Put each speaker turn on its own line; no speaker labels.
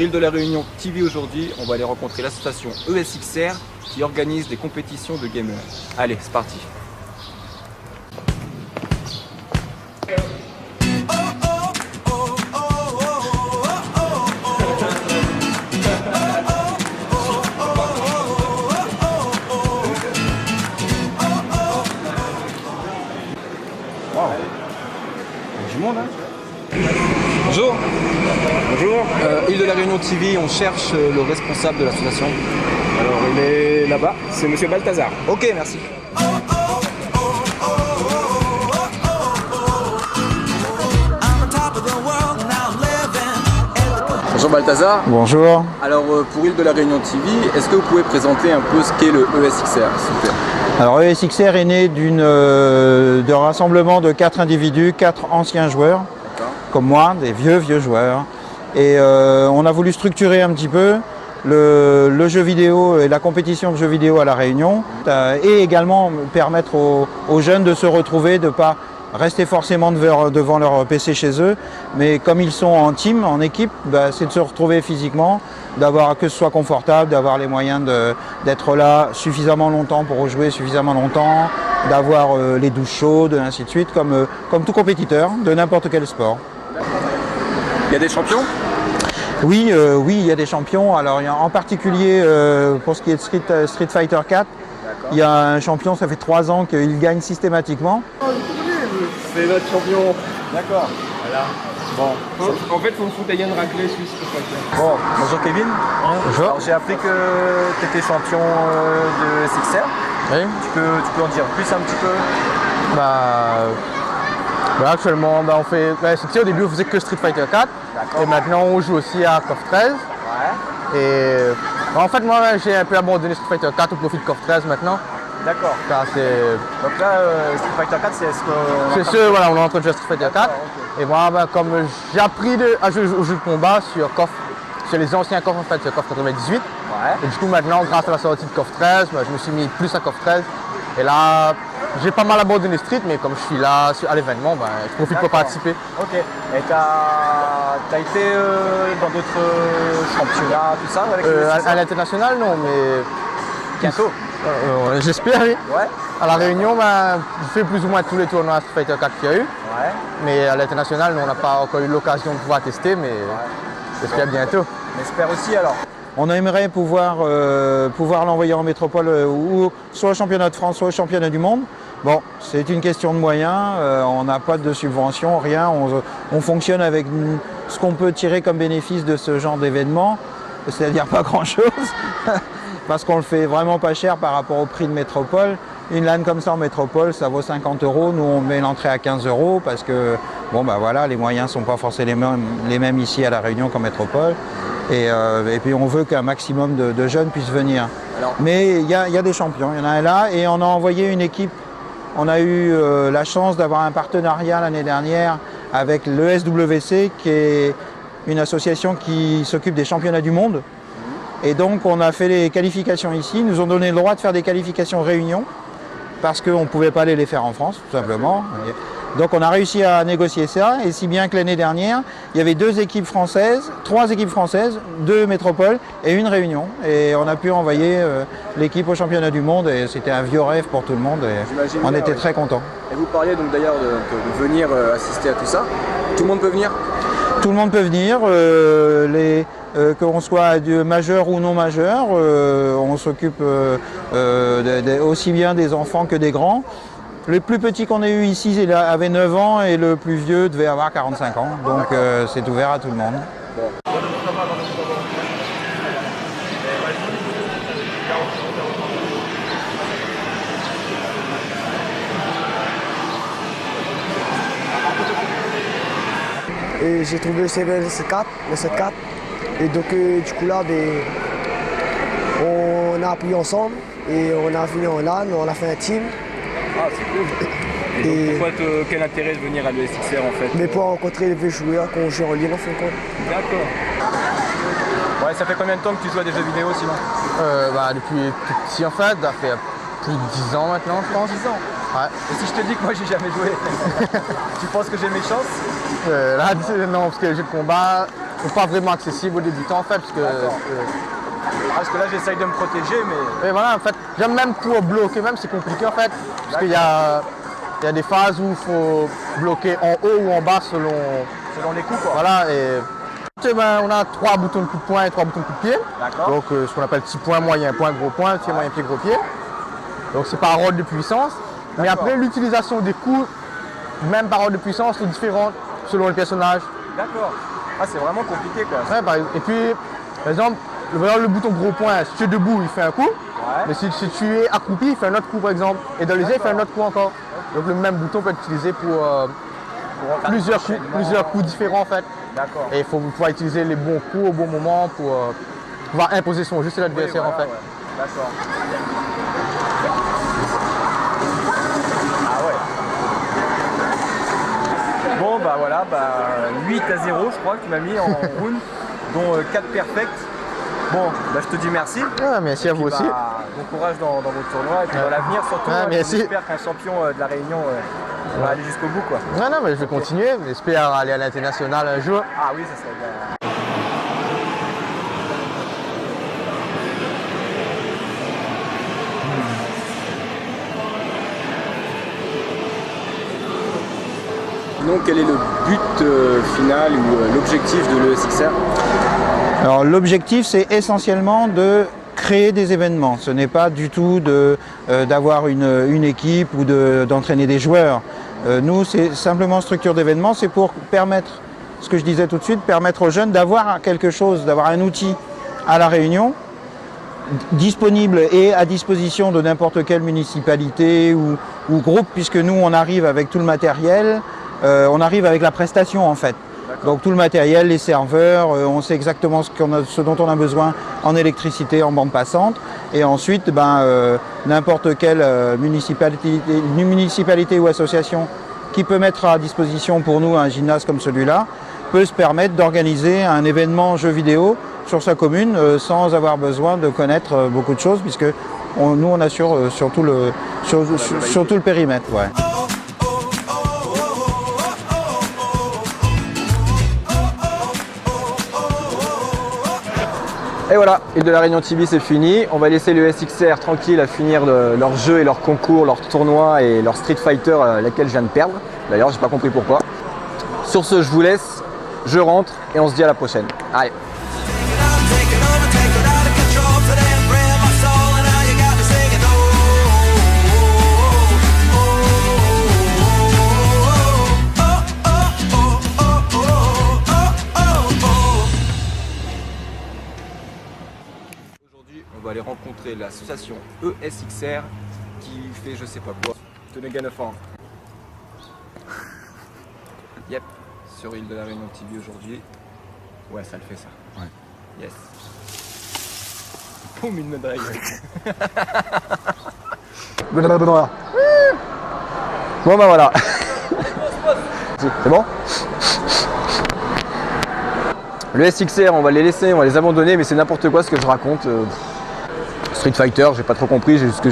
Île de la Réunion TV aujourd'hui, on va aller rencontrer l'association ESXR qui organise des compétitions de gamers. Allez, c'est parti. Du monde, hein. Bonjour.
Bonjour.
Île de la Réunion TV, on cherche le responsable de l'association.
Alors il est là-bas, c'est Monsieur Balthazar.
Ok, merci. Bonjour Balthazar.
Bonjour.
Alors pour Île de la Réunion TV, est-ce que vous pouvez présenter un peu ce qu'est le ESXR, s'il vous plaît?
Alors ESXR est né d'un rassemblement de 4 individus, 4 anciens joueurs, comme moi, des vieux joueurs. Et on a voulu structurer un petit peu le jeu vidéo et la compétition de jeux vidéo à La Réunion et également permettre aux jeunes de se retrouver, de ne pas rester forcément devant leur PC chez eux, mais comme ils sont en team, en équipe, c'est de se retrouver physiquement, d'avoir que ce soit confortable, d'avoir les moyens d'être là suffisamment longtemps pour jouer suffisamment longtemps, d'avoir les douches chaudes, ainsi de suite, comme tout compétiteur de n'importe quel sport.
Il y a des champions?
Oui, il y a des champions. Alors, en particulier, pour ce qui est de Street Fighter 4, il y a un champion, ça fait 3 ans qu'il gagne systématiquement.
C'est notre champion.
D'accord.
Voilà. Bon. En fait, faut me foutre à Yann Raclay, suisse.
Bon, bonjour Kevin.
Bonjour.
Alors, j'ai appris que tu étais champion de ESXR.
Oui.
Tu peux en dire plus un petit peu?
Actuellement, on fait. Au début, on faisait que Street Fighter 4. Et maintenant, on joue aussi à KOF 13.
Ouais.
Et en fait, moi, j'ai un peu abandonné Street Fighter 4 au profit de KOF 13 maintenant.
D'accord. Donc là, Street Fighter 4, c'est ce qu'on...
C'est sûr, voilà, on est en train de jouer à Street Fighter 4.
Okay.
Et moi, comme j'ai appris à jouer au jeu de combat sur KOF, sur les anciens KOF, en fait, sur KOF 98.
Ouais.
Et du coup, maintenant, grâce à la sortie de KOF 13, je me suis mis plus à KOF 13. Et là, j'ai pas mal abandonné Street, mais comme je suis là à l'événement, je profite pour participer.
Ok. Et t'as été dans d'autres championnats, tout ça avec
À l'international, non, mais
bientôt.
J'espère, oui.
Ouais.
À La Réunion, je fais plus ou moins tous les tournois Street Fighter 4 qu'il y a eu.
Ouais.
Mais à l'international, on n'a pas encore eu l'occasion de pouvoir tester, mais j'espère bientôt.
On espère aussi alors.
On aimerait pouvoir l'envoyer en métropole ou soit au championnat de France, soit au championnat du monde. Bon, c'est une question de moyens, on n'a pas de subvention, rien. On fonctionne avec ce qu'on peut tirer comme bénéfice de ce genre d'événement, c'est-à-dire pas grand-chose, parce qu'on le fait vraiment pas cher par rapport au prix de métropole. Une LAN comme ça en métropole, ça vaut 50 €. Nous, on met l'entrée à 15 € parce que les moyens ne sont pas forcément les mêmes ici à La Réunion qu'en métropole. Et puis on veut qu'un maximum de jeunes puissent venir. Mais il y a des champions, il y en a un là, et on a envoyé une équipe. On a eu la chance d'avoir un partenariat l'année dernière avec l'ESWC, qui est une association qui s'occupe des championnats du monde. Et donc on a fait les qualifications ici, ils nous ont donné le droit de faire des qualifications réunion, parce qu'on ne pouvait pas aller les faire en France, tout simplement. Donc on a réussi à négocier ça, et si bien que l'année dernière, il y avait 3 équipes françaises, 2 métropoles et une réunion. Et on a pu envoyer l'équipe au championnat du monde, et c'était un vieux rêve pour tout le monde, et on était très contents.
Et vous parliez donc d'ailleurs de venir assister à tout ça. Tout le monde peut venir?
Tout le monde peut venir, qu'on soit majeur ou non majeur, on s'occupe aussi bien des enfants que des grands. Le plus petit qu'on ait eu ici il avait 9 ans et le plus vieux devait avoir 45 ans, donc c'est ouvert à tout le monde.
Et j'ai trouvé le C4, et donc du coup là, on a appris ensemble et on a fini en LAN, on a fait un team.
Ah, c'est cool. Et donc quel intérêt de venir à l'ESXR en fait?
Mais pour rencontrer les vieux joueurs qu'on joue en ligne en fin de compte.
D'accord. Ouais, ça fait combien de temps que tu joues à des jeux vidéo sinon?
Depuis tout petit en fait, ça fait plus de 10 ans maintenant je pense.
10 ans?
Ouais.
Et si je te dis que moi j'ai jamais joué, tu penses que j'ai mes chances?
Là non, parce que les jeux de combat, pas vraiment accessibles aux débutants en fait.
Parce que là j'essaye de me protéger, mais...
Et voilà, en fait, j'aime même pour bloquer, même c'est compliqué en fait. Parce qu'il y a des phases où il faut bloquer en haut ou en bas selon
Selon les coups, quoi.
Voilà, et on a 3 boutons de coup de poing et 3 boutons de coup de pied. Donc ce qu'on appelle petit point, moyen point, gros point, petit moyen pied, gros pied. Donc c'est par ordre de puissance. Mais après l'utilisation des coups, même par ordre de puissance, sont différentes selon le personnage.
D'accord. Ah, c'est vraiment compliqué, quoi.
Ouais, et puis, par exemple, le bouton gros point, si tu es debout, il fait un coup. Mais si tu es accroupi, il fait un autre coup, par exemple. Et dans les airs, il fait un autre coup encore. Donc le même bouton peut être utilisé pour plusieurs coups différents en fait.
D'accord.
Et il faut pouvoir utiliser les bons coups au bon moment pour pouvoir imposer son jeu sur l'adversaire en fait.
Ouais. D'accord. Ah ouais. Bon bah voilà, 8-0 je crois que tu m'as mis en round, dont 4 perfects. Bon, bah, je te dis merci.
Ah, merci à vous aussi.
Bon courage dans votre tournoi et puis dans l'avenir surtout. J'espère qu'un champion de la Réunion va aller jusqu'au bout, quoi.
Non, mais je vais continuer. J'espère aller à l'international un jour.
Ah oui, ça serait bien. Sinon, quel est le but final ou l'objectif de l'ESXR?
Alors l'objectif c'est essentiellement de créer des événements. Ce n'est pas du tout d'avoir une équipe ou d'entraîner des joueurs. Nous c'est simplement structure d'événements, c'est pour permettre, ce que je disais tout de suite, permettre aux jeunes d'avoir quelque chose, d'avoir un outil à La Réunion disponible et à disposition de n'importe quelle municipalité ou groupe, puisque nous on arrive avec tout le matériel, on arrive avec la prestation en fait. Donc tout le matériel, les serveurs, on sait exactement ce dont on a besoin en électricité, en bande passante. Et ensuite, n'importe quelle municipalité ou association qui peut mettre à disposition pour nous un gymnase comme celui-là peut se permettre d'organiser un événement jeu vidéo sur sa commune sans avoir besoin de connaître beaucoup de choses, puisque nous on assure sur tout le périmètre. Ouais.
Et voilà, Île de la Réunion TV c'est fini. On va laisser le SXR tranquille à finir leurs jeux et leurs concours, leurs tournois et leur Street Fighter, laquelle je viens de perdre. D'ailleurs, j'ai pas compris pourquoi. Sur ce, je vous laisse, je rentre et on se dit à la prochaine. Allez. On va aller rencontrer l'association ESXR qui fait je sais pas quoi. Tenez Ganefan. Yep, sur Île de la Réunion TV aujourd'hui. Ouais, ça le fait ça. Ouais. Yes. Boum, une médaille. Bon bah voilà. C'est bon? Le SXR, on va les laisser, on va les abandonner, mais c'est n'importe quoi ce que je raconte. Street Fighter, j'ai pas trop compris, j'ai juste